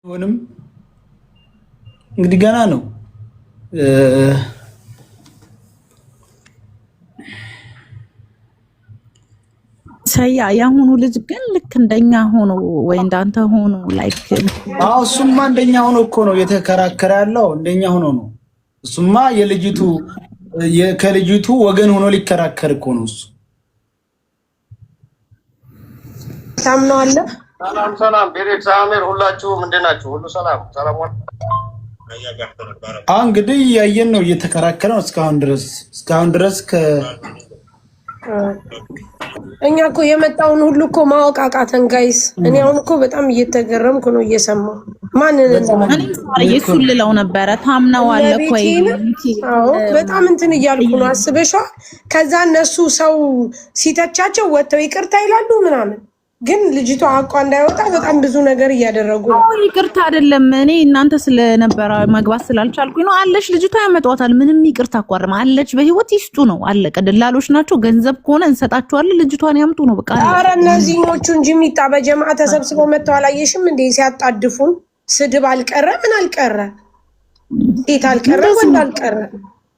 ሆንም እንግዲህ ገና ነው ሰያ ያሁኑ ልጅ ግን ልክ እንደኛ ሆኖ ወይ እንዳንተ ሆኖ ላይክ እሱማ እንደኛ ሆኖ እኮ ነው የተከራከረ ያለው እንደኛ ሆኖ ነው እሱማ ከልጅቱ ወገን ሆኖ ሊከራከር እኮ ነው እሱ ታምናለ ሰላም ቤሬክ ሳሜር ሁላችሁም እንደናችሁ ሁሉ ሰላም እንግዲህ ያየን ነው እየተከራከረ ነው እስካሁን ድረስ እኛ እኮ የመጣውን ሁሉ እኮ ማወቅ አቃተን ጋይስ። እኔ አሁን እኮ በጣም እየተገረምኩ ነው እየሰማሁ ማንን እሱን ልለው ነበረ። ታምነዋለህ ወይ? በጣም እንትን እያልኩ ነው። አስበሽዋል? ከዛ እነሱ ሰው ሲተቻቸው ወጥተው ይቅርታ ይላሉ ምናምን ግን ልጅቷ አቋ እንዳይወጣ በጣም ብዙ ነገር እያደረጉ ነው። ይቅርታ አይደለም እኔ እናንተ ስለነበረ መግባት ስላልቻልኩኝ ነው። አለሽ ልጅቷ ያመጣዋታል። ምንም ይቅርታ አቋርማ አለች። በህይወት ይስጡ ነው አለቀ። ደላሎች ናቸው። ገንዘብ ከሆነ እንሰጣቸዋለን። ልጅቷን ያምጡ ነው በቃ። ኧረ እነዚህኞቹ እንጂ የሚጣ በጀማዓ ተሰብስበው መጥተው አላየሽም እንዴ? ሲያጣድፉን ስድብ አልቀረ ምን አልቀረ ሴት አልቀረ ወንድ አልቀረ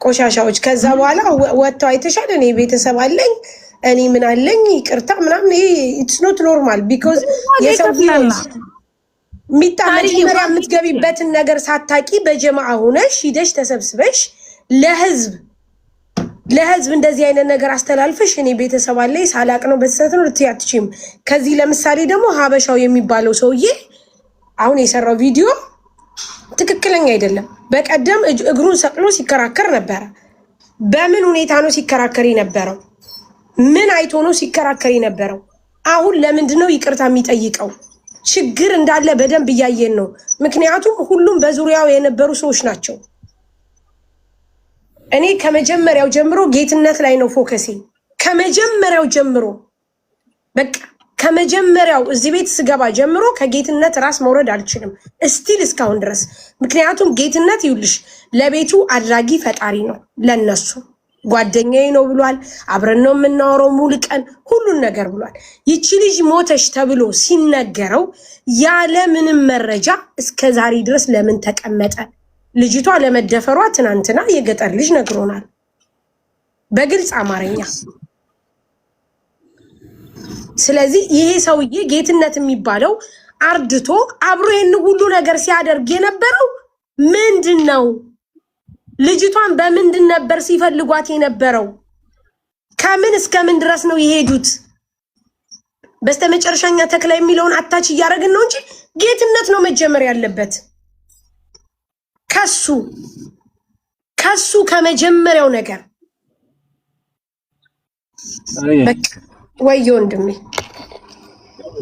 ቆሻሻዎች። ከዛ በኋላ ወጥተው አይተሻል። እኔ ቤተሰብ አለኝ እኔ ምን አለኝ ይቅርታ ምናምን ይሄ ኢትስ ኖት ኖርማል ቢኮዝ የሰው ሚጣ መጀመሪያ የምትገቢበትን ነገር ሳታቂ በጀማዓ ሆነሽ ሂደሽ ተሰብስበሽ ለህዝብ እንደዚህ አይነት ነገር አስተላልፈሽ እኔ ቤተሰብ አለኝ ሳላቅ ነው በተሰተ ነው ልትያትቺም። ከዚህ ለምሳሌ ደግሞ ሀበሻው የሚባለው ሰውዬ አሁን የሰራው ቪዲዮ ትክክለኛ አይደለም። በቀደም እግሩን ሰቅሎ ሲከራከር ነበረ። በምን ሁኔታ ነው ሲከራከር የነበረው? ምን አይቶ ነው ሲከራከር የነበረው? አሁን ለምንድን ነው ይቅርታ የሚጠይቀው? ችግር እንዳለ በደንብ እያየን ነው። ምክንያቱም ሁሉም በዙሪያው የነበሩ ሰዎች ናቸው። እኔ ከመጀመሪያው ጀምሮ ጌትነት ላይ ነው ፎከሴ። ከመጀመሪያው ጀምሮ በቃ ከመጀመሪያው እዚህ ቤት ስገባ ጀምሮ ከጌትነት ራስ መውረድ አልችልም እስቲል እስካሁን ድረስ። ምክንያቱም ጌትነት ይውልሽ ለቤቱ አድራጊ ፈጣሪ ነው። ለነሱ ጓደኛዬ ነው ብሏል። አብረን ነው የምናወራው ሙሉ ቀን ሁሉን ነገር ብሏል። ይቺ ልጅ ሞተሽ ተብሎ ሲነገረው ያለ ምንም መረጃ እስከ ዛሬ ድረስ ለምን ተቀመጠ? ልጅቷ ለመደፈሯ ትናንትና የገጠር ልጅ ነግሮናል በግልጽ አማርኛ። ስለዚህ ይሄ ሰውዬ ጌትነት የሚባለው አርድቶ አብሮ ይሄን ሁሉ ነገር ሲያደርግ የነበረው ምንድን ነው? ልጅቷን በምንድን ነበር ሲፈልጓት የነበረው? ከምን እስከ ምን ድረስ ነው የሄዱት? በስተመጨረሻኛ ተክላ የሚለውን አታች እያደረግን ነው እንጂ ጌትነት ነው መጀመር ያለበት። ከሱ ከመጀመሪያው ነገር በቃ ወይ ወንድሜ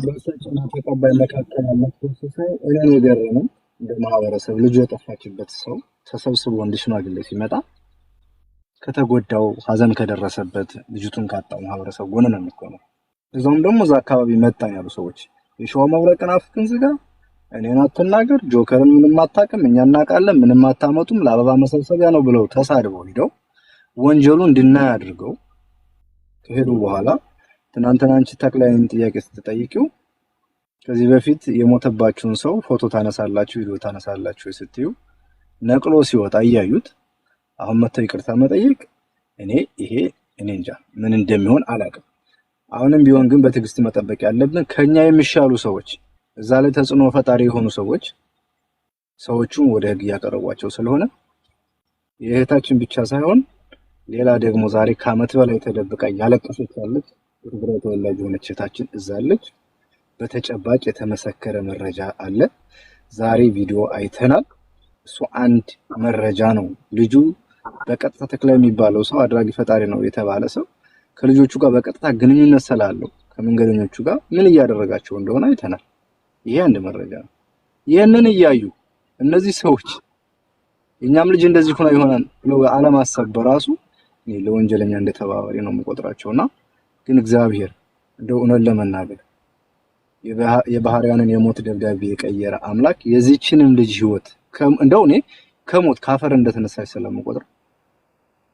በሰጭና ተቀባይ መካከል ያለው ሰው እኔ ነገር ነው። እንደ ማህበረሰብ ልጅ የጠፋችበት ሰው ተሰብስቦ እንደ ሽማግሌ ሲመጣ ከተጎዳው ሀዘን ከደረሰበት ልጅቱን ካጣው ማህበረሰብ ጎን ነው የሚቆመው። እዛውም ደግሞ እዛ አካባቢ መጣን ያሉ ሰዎች የሸዋ መብረቅን አፍክን ዝጋ፣ እኔን አትናገር፣ ጆከርን ምንም አታውቅም፣ እኛ እናውቃለን፣ ምንም አታመጡም፣ ለአበባ መሰብሰቢያ ነው ብለው ተሳድበው ሄደው ወንጀሉን እንድናይ አድርገው ከሄዱ በኋላ ትናንትና አንቺ ተክላይን ጥያቄ ስትጠይቂው ከዚህ በፊት የሞተባችሁን ሰው ፎቶ ታነሳላችሁ ቪዲዮ ታነሳላችሁ ስትዩ ነቅሎ ሲወጣ እያዩት አሁን መተው ይቅርታ መጠየቅ እኔ እንጃ ምን እንደሚሆን አላውቅም። አሁንም ቢሆን ግን በትዕግስት መጠበቅ ያለብን ከኛ የሚሻሉ ሰዎች እዛ ላይ ተጽዕኖ ፈጣሪ የሆኑ ሰዎቹን ወደ ህግ ያቀርቧቸው ስለሆነ የእህታችን ብቻ ሳይሆን ሌላ ደግሞ ዛሬ ከዓመት በላይ ተደብቃ ያለቀሰች ያለች የትግራይ ተወላጅ የሆነች እህታችን እዛ አለች። በተጨባጭ የተመሰከረ መረጃ አለ። ዛሬ ቪዲዮ አይተናል። እሱ አንድ መረጃ ነው። ልጁ በቀጥታ ተክላ የሚባለው ሰው አድራጊ ፈጣሪ ነው የተባለ ሰው ከልጆቹ ጋር በቀጥታ ግንኙነት ስላለው ከመንገደኞቹ ጋር ምን እያደረጋቸው እንደሆነ አይተናል። ይሄ አንድ መረጃ ነው። ይሄንን እያዩ እነዚህ ሰዎች እኛም ልጅ እንደዚህ ሆነ ይሆናል ብለው አለማሰብ በራሱ እኔ ለወንጀለኛ እንደተባባሪ ነው የምቆጥራቸውና ግን እግዚአብሔር እንደው እውነት ለመናገር የባህሪያንን የሞት ደብዳቤ የቀየረ አምላክ የዚህችንም ልጅ ህይወት እንደው እኔ ከሞት ካፈር እንደተነሳች ስለምቆጥር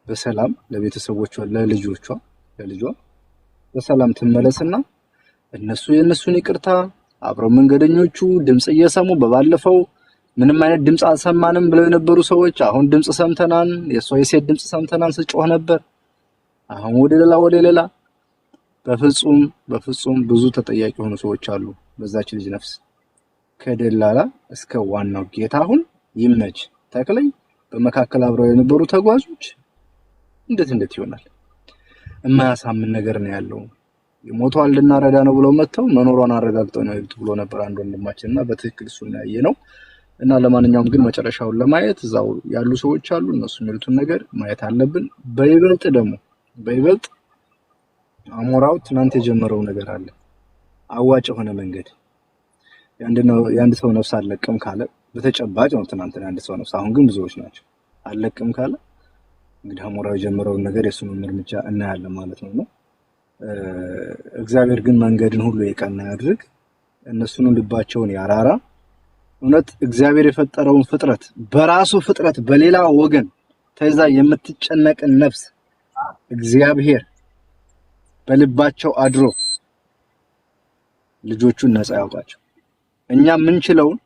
በሰላም ለቤተሰቦቿ ለልጇ በሰላም ትመለስና እነሱ የነሱን ይቅርታ አብረው መንገደኞቹ ድምጽ እየሰሙ በባለፈው ምንም አይነት ድምጽ አልሰማንም ብለው የነበሩ ሰዎች አሁን ድምጽ ሰምተናል፣ የሴት ድምጽ ሰምተናል ስጮህ ነበር። አሁን ወደ ሌላ በፍጹም ብዙ ተጠያቂ ሆኑ ሰዎች አሉ በዛች ልጅ ነፍስ ከደላላ እስከ ዋናው ጌታ። አሁን ይመች ተክለይ በመካከል አብረው የነበሩ ተጓዦች እንዴት ይሆናል? የማያሳምን ነገር ነው ያለው። ሞቷል ልናረዳ ነው ብለው መተው መኖሯን አረጋግጠው ነው ብሎ ነበር አንድ ወንድማችንና በትክክል እሱን ያየነው። እና ለማንኛውም ግን መጨረሻውን ለማየት እዛው ያሉ ሰዎች አሉ፣ እነሱ የሚሉትን ነገር ማየት አለብን። በይበልጥ አሞራው ትናንት የጀመረው ነገር አለ፣ አዋጭ የሆነ መንገድ የአንድ ሰው ነፍስ አለቅም ካለ በተጨባጭ ነው። ትናንት የአንድ ሰው ነፍስ፣ አሁን ግን ብዙዎች ናቸው። አለቅም ካለ እንግዲህ አሞራው የጀመረውን ነገር የሱን እርምጃ እናያለን ማለት ነው። እግዚአብሔር ግን መንገድን ሁሉ የቀና ያድርግ፣ እነሱንም ልባቸውን ያራራ። እውነት እግዚአብሔር የፈጠረውን ፍጥረት በራሱ ፍጥረት በሌላ ወገን ተይዛ የምትጨነቅን ነፍስ እግዚአብሔር በልባቸው አድሮ ልጆቹን ነፃ ያውጣቸው። እኛ ምንችለውን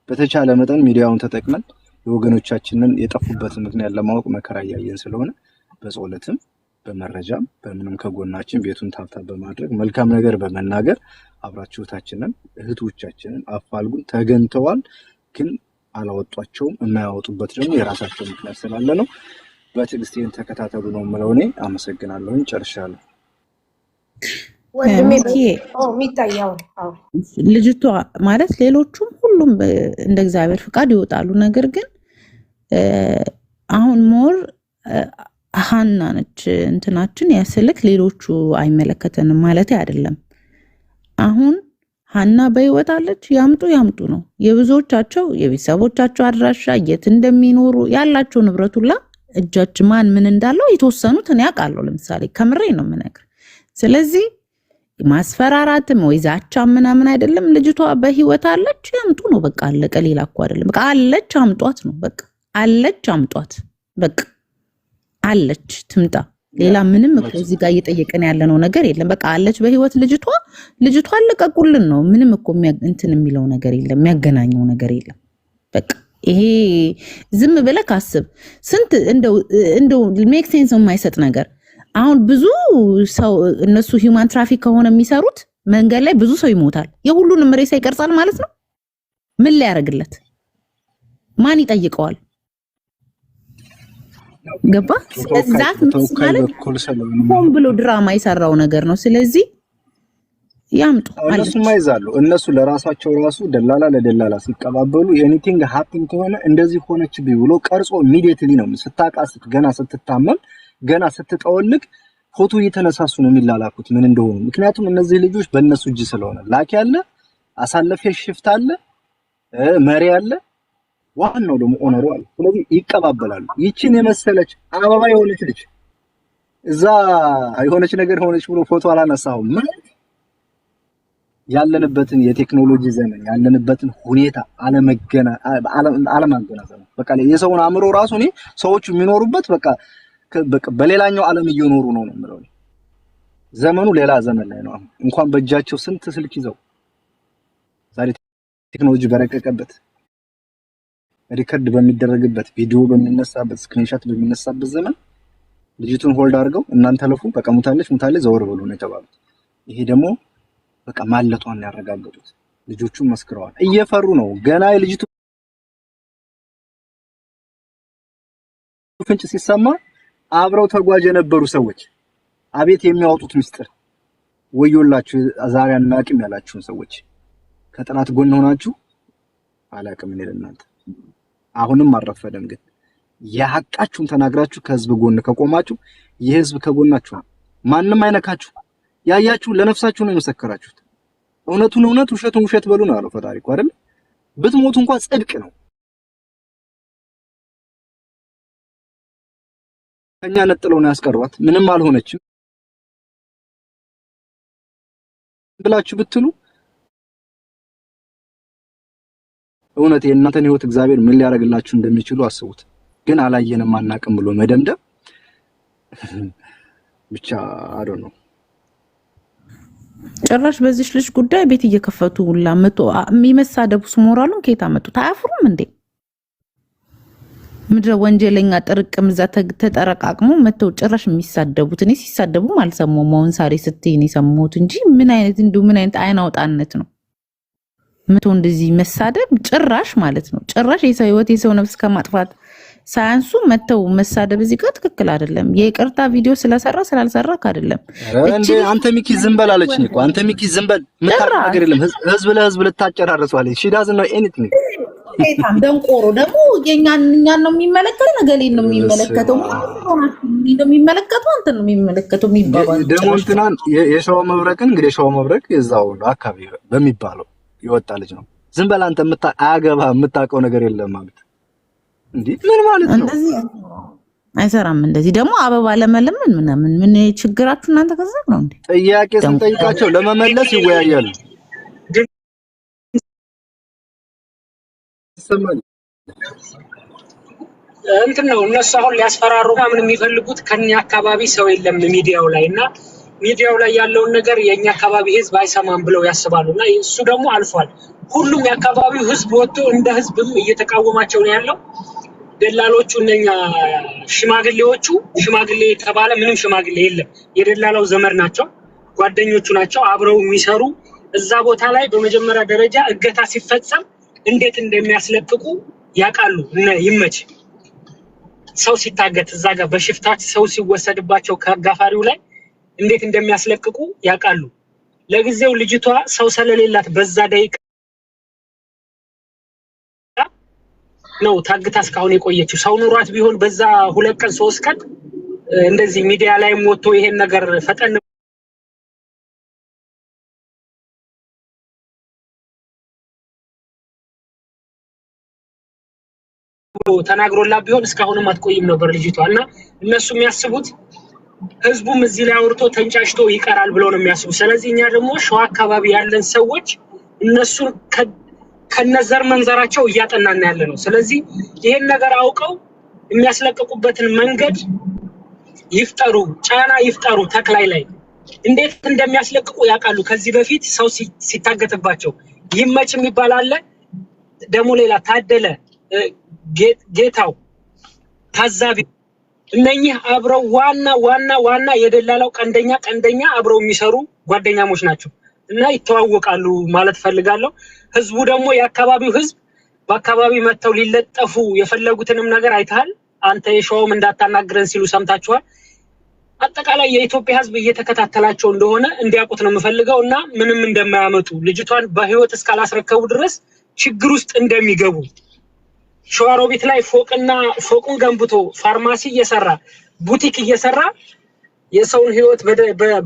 በተቻለ መጠን ሚዲያውን ተጠቅመን የወገኖቻችንን የጠፉበትን ምክንያት ለማወቅ መከራ እያየን ስለሆነ በጸሎትም በመረጃም በምንም ከጎናችን ቤቱን ታብታብ በማድረግ መልካም ነገር በመናገር አብራችሁታችንን እህቶቻችንን አፋልጉን። ተገንተዋል ግን አላወጧቸውም። የማያወጡበት ደግሞ የራሳቸው ምክንያት ስላለ ነው። በትዕግስቴን ተከታተሉ ነው የምለው እኔ። አመሰግናለሁ። ጨርሻለሁ። ልጅቷ ማለት ሌሎቹም ሁሉም እንደ እግዚአብሔር ፍቃድ ይወጣሉ። ነገር ግን አሁን ሞር ሀና ነች እንትናችን ያስልክ፣ ሌሎቹ አይመለከተንም ማለት አይደለም። አሁን ሀና በህይወት አለች፣ ያምጡ ነው። የብዙዎቻቸው የቤተሰቦቻቸው አድራሻ የት እንደሚኖሩ ያላቸው ንብረት ሁላ እጃች ማን ምን እንዳለው የተወሰኑት እኔ አውቃለሁ። ለምሳሌ ከምሬ ነው የምነግር። ስለዚህ ማስፈራራትም ወይ ዛቻ ምናምን አይደለም። ልጅቷ በህይወት አለች፣ ያምጡ ነው በቃ አለቀ። ሌላ እኮ አይደለም። በቃ አለች፣ አምጧት ነው በቃ አለች፣ አምጧት በቃ አለች፣ ትምጣ። ሌላ ምንም እኮ እዚህ ጋር እየጠየቀን ያለነው ነገር የለም። በቃ አለች በህይወት ልጅቷ አለቀቁልን ነው። ምንም እኮ እንትን የሚለው ነገር የለም፣ የሚያገናኘው ነገር የለም። በቃ ይሄ ዝም ብለህ ካስብ ስንት እንደው ሜክ ሴንስ የማይሰጥ ነገር። አሁን ብዙ ሰው እነሱ ሂውማን ትራፊክ ከሆነ የሚሰሩት መንገድ ላይ ብዙ ሰው ይሞታል። የሁሉንም ሬሳ ይቀርጻል ማለት ነው። ምን ላይ ያደርግለት? ማን ይጠይቀዋል? ገባ? እዛት ማለት ሆን ብሎ ድራማ የሰራው ነገር ነው። ስለዚህ ያምጡ እነሱ ማይዛሉ። እነሱ ለራሳቸው ራሱ ደላላ ለደላላ ሲቀባበሉ ኤኒቲንግ ሃፕን ከሆነ እንደዚህ ሆነች ብሎ ቀርጾ ኢሚዲየትሊ ነው ስታቃስት፣ ገና ስትታመም፣ ገና ስትጠወልቅ ፎቶ እየተነሳሱ ነው የሚላላኩት ምን እንደሆኑ። ምክንያቱም እነዚህ ልጆች በእነሱ እጅ ስለሆነ ላኪ ያለ አሳለፈ ሽፍት አለ መሪ አለ ዋናው ደግሞ ኦነሩ አለ። ስለዚህ ይቀባበላሉ። ይቺን የመሰለች አበባ የሆነች ልጅ እዛ የሆነች ነገር ሆነች ብሎ ፎቶ አላነሳውም ማለት ያለንበትን የቴክኖሎጂ ዘመን ያለንበትን ሁኔታ አለማገናዘብ ነው። በቃ የሰውን አእምሮ ራሱ እኔ ሰዎቹ የሚኖሩበት በቃ በሌላኛው ዓለም እየኖሩ ነው የምለው። ዘመኑ ሌላ ዘመን ላይ ነው። አሁን እንኳን በእጃቸው ስንት ስልክ ይዘው ዛሬ ቴክኖሎጂ በረቀቀበት ሪከርድ በሚደረግበት ቪዲዮ በሚነሳበት ስክሪንሾት በሚነሳበት ዘመን ልጅቱን ሆልድ አድርገው እናንተ ለፉ በቃ ሙታለች ዘወር ብሎ ነው የተባሉት። ይሄ ደግሞ በቃ ማለቷን ያረጋግጡት ልጆቹን መስክረዋል። እየፈሩ ነው ገና የልጅቱ ፍንጭ ሲሰማ አብረው ተጓዥ የነበሩ ሰዎች አቤት የሚያወጡት ምስጢር። ወዮላችሁ ዛሬ አናቅም ያላችሁን ሰዎች ከጥላት ጎን ሆናችሁ አላቅም እኔ ለእናንተ አሁንም አረፈደም። ግን የሐቃችሁን ተናግራችሁ ከህዝብ ጎን ከቆማችሁ የህዝብ ከጎናችሁ ማንም አይነካችሁ። ያያችሁ ለነፍሳችሁ ነው የመሰከራችሁት። እውነቱን እውነት ውሸቱን ውሸት በሉ ነው ያለው ፈጣሪ እኮ አይደል? ብትሞቱ እንኳን ጽድቅ ነው። ከኛ ነጥለው ነው ያስቀሯት። ምንም አልሆነችም ብላችሁ ብትሉ እውነት የእናንተን ህይወት እግዚአብሔር ምን ሊያደርግላችሁ እንደሚችሉ አስቡት። ግን አላየንም አናቅም ብሎ መደምደም ብቻ አዶ ነው። ጭራሽ በዚህ ልጅ ጉዳይ ቤት እየከፈቱ ሁላ መቶ የሚመሳደቡስ ሞራሉን ከየት አመጡት? አያፍሩም እንዴ? ምድረ ወንጀለኛ ጥርቅም እዛ ተጠረቃቅሞ መተው ጭራሽ የሚሳደቡት። እኔ ሲሳደቡም አልሰማሁም። አሁን ሳሪ ስትይ ነው የሰማሁት እንጂ ምን አይነት አይን አውጣነት ነው መቶ እንደዚህ መሳደብ ጭራሽ ማለት ነው። ጭራሽ የሰው ህይወት የሰው ነፍስ ከማጥፋት ሳያንሱ መተው መሳደብ እዚህ ጋር ትክክል አይደለም። የይቅርታ ቪዲዮ ስለሰራ ስላልሰራክ አይደለም። አንተ ሚኪ ዝም በል አለችኝ እኮ። አንተ ሚኪ ዝም በል ምታረግ ነገር የለም። ህዝብ ለህዝብ ልታጨራርሷለች። ሺ ዳዝንት ኖ ኤኒቲንግ። በጣም ደንቆሮ ደግሞ እኛን ነው የሚመለከተው፣ ነገሌን ነው የሚመለከተው፣ ነው የሚመለከተው፣ አንተ ነው የሚመለከተው የሚባባል ደግሞ እንትናን የሸዋ መብረቅን እንግዲህ የሸዋ መብረቅ የዛው አካባቢ በሚባለው ይወጣ ልጅ ነው። ዝም በል አንተ አያገባ የምታውቀው ነገር የለም ማለት እንዴ? ምን ማለት ነው? እንደዚህ አይሰራም። እንደዚህ ደግሞ አበባ ለመለመን ምናምን ምን ችግራችሁ እናንተ? ከዛ ነው እንዴ ጥያቄ ስንጠይቃቸው ለመመለስ ይወያያሉ። እንትን ነው እነሱ አሁን ሊያስፈራሩ ምን የሚፈልጉት ከኛ አካባቢ ሰው የለም ሚዲያው ላይ እና ሚዲያው ላይ ያለውን ነገር የኛ አካባቢ ህዝብ አይሰማም ብለው ያስባሉና እሱ ደግሞ አልፏል። ሁሉም የአካባቢው ህዝብ ወጥቶ እንደ ህዝብም እየተቃወማቸው ነው ያለው። ደላሎቹ እነኛ ሽማግሌዎቹ ሽማግሌ የተባለ ምንም ሽማግሌ የለም። የደላላው ዘመድ ናቸው፣ ጓደኞቹ ናቸው፣ አብረው የሚሰሩ እዛ ቦታ ላይ በመጀመሪያ ደረጃ እገታ ሲፈጸም እንዴት እንደሚያስለቅቁ ያውቃሉ። ይመች ሰው ሲታገት እዛ ጋር በሽፍታት ሰው ሲወሰድባቸው ከአጋፋሪው ላይ እንዴት እንደሚያስለቅቁ ያውቃሉ። ለጊዜው ልጅቷ ሰው ስለሌላት በዛ ደቂቃ ነው ታግታ እስካሁን የቆየችው። ሰው ኑሯት ቢሆን በዛ 2 ቀን 3 ቀን እንደዚህ ሚዲያ ላይ ወጥቶ ይሄን ነገር ፈጠን ተናግሮላ ቢሆን እስካሁንም አትቆይም ነበር ልጅቷ። እና እነሱ የሚያስቡት ህዝቡም እዚህ ላይ አውርቶ ተንጫጭቶ ይቀራል ብለው ነው የሚያስቡት። ስለዚህ እኛ ደግሞ ሸዋ አካባቢ ያለን ሰዎች እነሱን ከነዘር መንዘራቸው እያጠናና ያለ ነው። ስለዚህ ይሄን ነገር አውቀው የሚያስለቅቁበትን መንገድ ይፍጠሩ፣ ጫና ይፍጠሩ። ተክላይ ላይ እንዴት እንደሚያስለቅቁ ያውቃሉ። ከዚህ በፊት ሰው ሲታገትባቸው ይመች የሚባል አለ። ደግሞ ሌላ ታደለ ጌታው ታዛቢ እነኚህ አብረው ዋና የደላላው ቀንደኛ አብረው የሚሰሩ ጓደኛሞች ናቸው እና ይተዋወቃሉ ማለት ፈልጋለሁ። ህዝቡ ደግሞ የአካባቢው ህዝብ በአካባቢ መተው ሊለጠፉ የፈለጉትንም ነገር አይተሃል አንተ። የሸዋም እንዳታናግረን ሲሉ ሰምታችኋል። አጠቃላይ የኢትዮጵያ ህዝብ እየተከታተላቸው እንደሆነ እንዲያውቁት ነው የምፈልገው እና ምንም እንደማያመጡ ልጅቷን በህይወት እስካላስረከቡ ድረስ ችግር ውስጥ እንደሚገቡ ሸዋሮቢት ላይ ፎቁን ገንብቶ ፋርማሲ እየሰራ ቡቲክ እየሰራ የሰውን ህይወት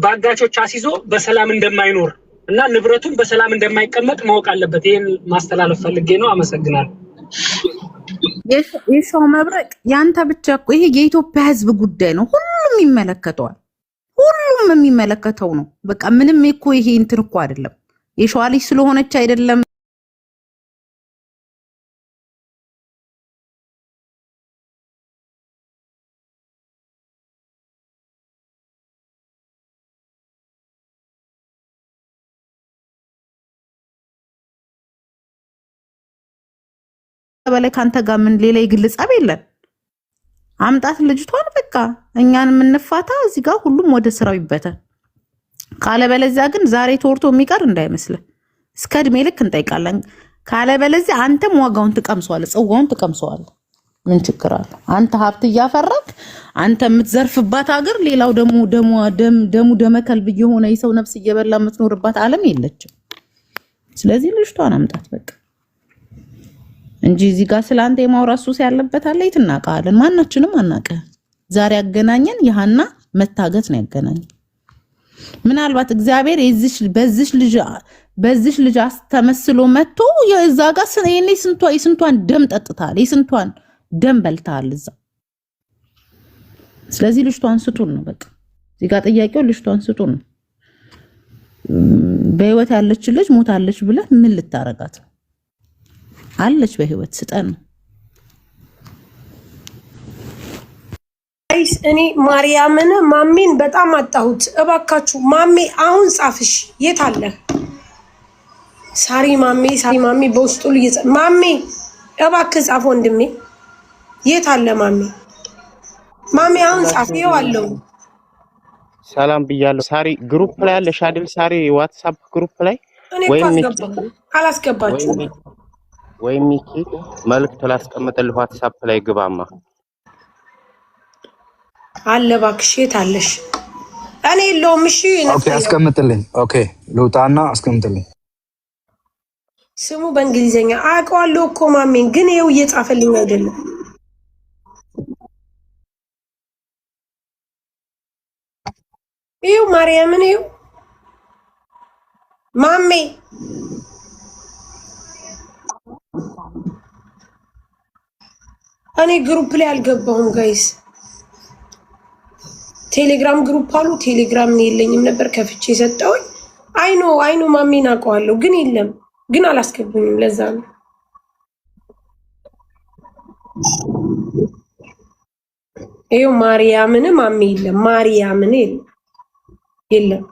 በአጋቾች አስይዞ በሰላም እንደማይኖር እና ንብረቱን በሰላም እንደማይቀመጥ ማወቅ አለበት። ይሄን ማስተላለፍ ፈልጌ ነው። አመሰግናለሁ። የሸዋ መብረቅ ያንተ ብቻ እኮ ይሄ የኢትዮጵያ ህዝብ ጉዳይ ነው። ሁሉም ይመለከተዋል። ሁሉም የሚመለከተው ነው። በቃ ምንም እኮ ይሄ እንትን እኮ አይደለም። የሸዋ ልጅ ስለሆነች አይደለም በላይ ካንተ ጋር ምን ሌላ የግል ጸብ የለን። አምጣት ልጅቷን በቃ እኛን የምንፋታ እዚህ ጋር ሁሉም ወደ ስራው ይበተን። ካለበለዚያ ግን ዛሬ ተወርቶ የሚቀር እንዳይመስልህ እስከ እድሜ ልክ እንጠይቃለን። ካለበለዚያ አንተም ዋጋውን ትቀምሰዋለህ፣ ጽዋውን ትቀምሰዋለህ። ምን ችግር አለ? አንተ ሀብት እያፈራክ አንተ የምትዘርፍባት ሀገር፣ ሌላው ደሙ ደመከልብ የሆነ የሰው ነፍስ እየበላ የምትኖርባት ዓለም የለችም። ስለዚህ ልጅቷን አምጣት በቃ እንጂ እዚህ ጋር ስላንተ የማውራት ሱስ ያለበት አለ። ይትናቃለን ማናችንም አናቀ። ዛሬ ያገናኘን የሃና መታገት ነው ያገናኘን። ምናልባት እግዚአብሔር በዚህ ልጅ አስተመስሎ መጥቶ የዛ ጋር እኔ ስንቷን ደም ጠጥታል፣ የስንቷን ደም በልታል እዛ። ስለዚህ ልጅቷን ስጡን ነው በቃ። እዚህ ጋር ጥያቄው ልጅቷን ስጡን ነው። በህይወት ያለች ልጅ ሞታለች ብለህ ምን ልታረጋት ነው? አለች በህይወት ስጠን። ጋይስ እኔ ማርያምን ማሜን በጣም አጣሁት። እባካችሁ ማሜ አሁን ጻፍሽ። የት አለ ሳሪ ማሜ በውስጡ ልይጽ ማሜ እባክህ ጻፍ ወንድሜ። የት አለ ማሜ አሁን ጻፍ። ይኸው አለው። ሰላም ብያለሁ። ሳሪ ግሩፕ ላይ አለሽ አይደል? ሳሪ ዋትስአፕ ግሩፕ ላይ አላስገባችሁም ወይ ሚኪ መልእክት ላስቀምጥልህ ዋትስአፕ ላይ ግባማ። አለ እባክሽ። የት አለሽ? እኔ የለውም። እሺ ኦኬ አስቀምጥልኝ። ኦኬ ልውጣና አስቀምጥልኝ። ስሙ በእንግሊዘኛ አውቀዋለሁ እኮ ማሜን፣ ግን ይኸው እየጻፈልኝ አይደለም። ይኸው ማርያምን ይኸው ማሜ እኔ ግሩፕ ላይ አልገባሁም ጋይስ። ቴሌግራም ግሩፕ አሉ። ቴሌግራም የለኝም ነበር ከፍቼ ሰጠውኝ። አይኖ ማሜን አውቀዋለሁ ግን የለም፣ ግን አላስገቡኝም። ለዛ ነው ይኸው ማርያምን ማሜ የለም፣ ማርያምን የለም።